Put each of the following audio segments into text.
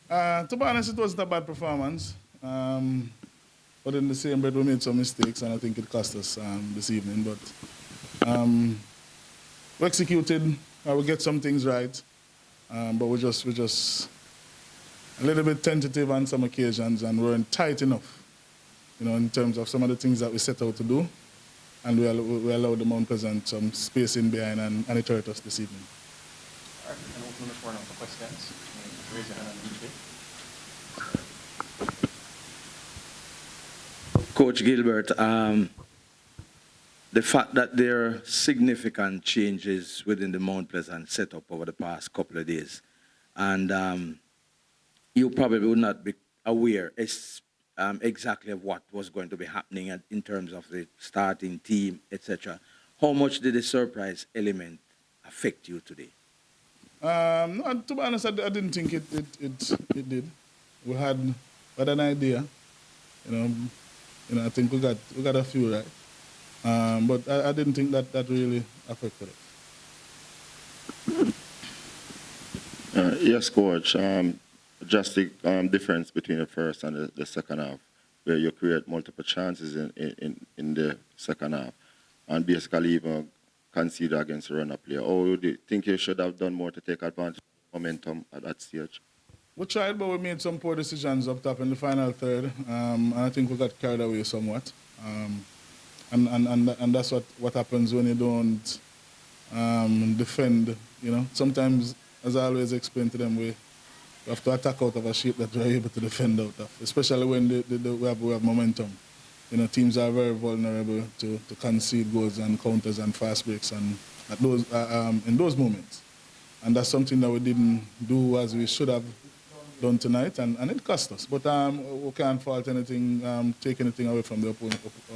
To be honest, it wasn't a bad performance. But in the same breath, we made some mistakes, and I think it cost us this evening. But we executed. We get some things right, but we just a little bit tentative on some occasions, and we weren't tight enough, in terms of some of the things that we set out to do, and we allowed the Mount Pleasant some space in behind, and it hurt us this evening. All right, and open the floor now for questions. Raise your hand and indicate. Coach Gilbert, the fact that there are significant changes within the Mount Pleasant setup over the past couple of days, and you probably would not be aware exactly of what was going to be happening in terms of the starting team, etc. How much did the surprise element affect you today? No, to be honest, I didn't think it did. We had an idea, I think we got a few right, but I didn't think that really affected it. Yes, Coach. Just the difference between the first and the second half, where you create multiple chances in the second half, and basically even concede against a runner player. Or do you think you should have done more to take advantage of momentum at that stage? We tried, but we made some poor decisions up top in the final third, and I think we got carried away somewhat. And that's what happens when you don't defend. Sometimes, as I always explain to them, we have to attack out of a shape that we're able to defend out of, especially when we have momentum. Teams are very vulnerable to concede goals and counters and fast breaks and in those moments. And that's something that we didn't do as we should have done tonight, and it cost us. But we can't fault anything, take anything away from the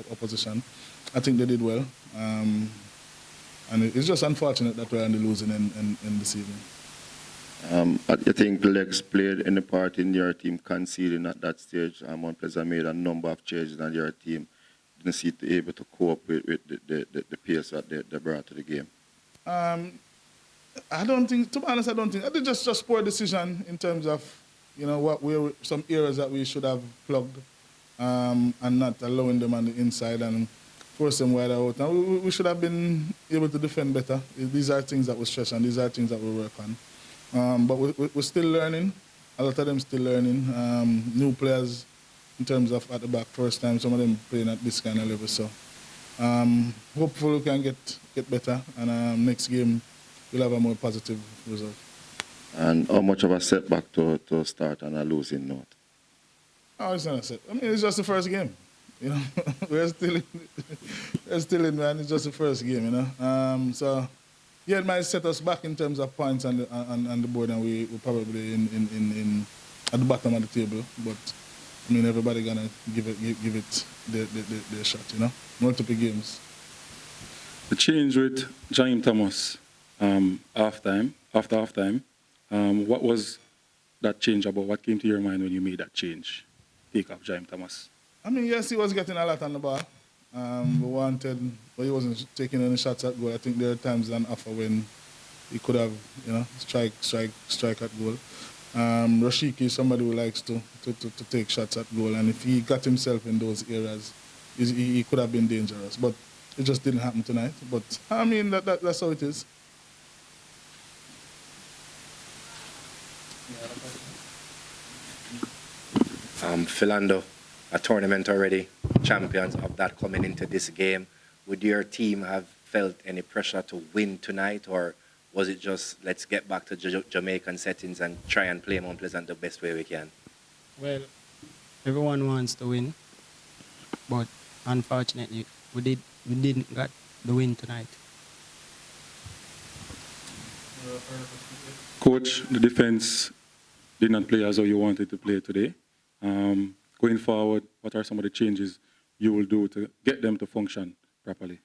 opposition. I think they did well. And it's just unfortunate that we're on the losing in this evening. I think legs played any part in your team conceding at that stage. Mount Pleasant made a number of changes, and your team didn't seem to be able to cope with the pace that they brought to the game. I don't think, to be honest, I think just poor decision in terms of, some areas that we should have plugged and not allowing them on the inside and force them wide out. And we should have been able to defend better. These are things that we stress, and these are things that we work on. But we're still learning. A lot of them still learning. New players in terms of at the back, first time, some of them playing at this kind of level. So hopefully we can get better, and next game we'll have a more positive result. And how much of a setback to start on a losing note? Oh, it's not a set. I mean, it's just the first game. We're still in, man. It's just the first game, So, yeah, it might set us back in terms of points on the board, and we're probably in at the bottom of the table. But I mean, everybody gonna give it their shot, Multiple games. The change with Jaime Thomas after halftime. What was that change about? What came to your mind when you made that change? Take off Jaime Thomas. I mean, yes, he was getting a lot on the ball. We wanted, but he wasn't taking any shots at goal. I think there are times on offer when he could have, strike at goal. Rashiki is somebody who likes to take shots at goal, and if he got himself in those areas, he could have been dangerous. But it just didn't happen tonight. But I mean, that's how it is. Philando, a tournament already, champions of that coming into this game. Would your team have felt any pressure to win tonight, or was it just let's get back to Jamaican settings and try and play Mount Pleasant the best way we can? Well, everyone wants to win, but unfortunately, we didn't get the win tonight. Coach, the defense did not play as how you wanted to play today. Going forward, what are some of the changes you will do to get them to function properly?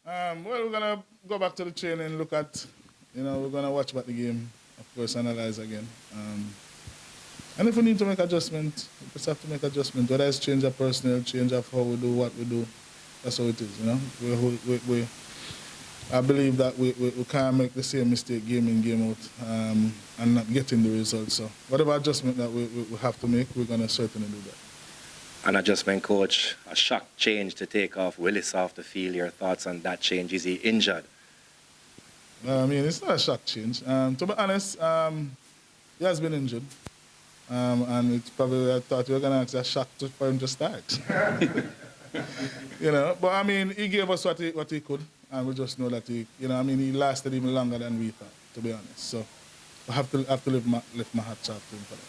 Well, we're going to go back to the training and look at, we're going to watch back the game, of course, analyze again. And if we need to make adjustments, we just have to make adjustments. Whether it's change of personnel, change of how we do what we do, that's how it is, I believe that we can't make the same mistake game in, game out, and not getting the results. So whatever adjustment that we have to make, we're going to certainly do that. An adjustment, coach, a shock change to take off Willis off the field. Your thoughts on that change? Is he injured? I mean, it's not a shock change. To be honest, he has been injured. And it's probably, I thought you were going to ask a shock for him to start. You know, but I mean, he gave us what he could. And we just know that he lasted even longer than we thought, to be honest. So I have to lift my hats off to him for that.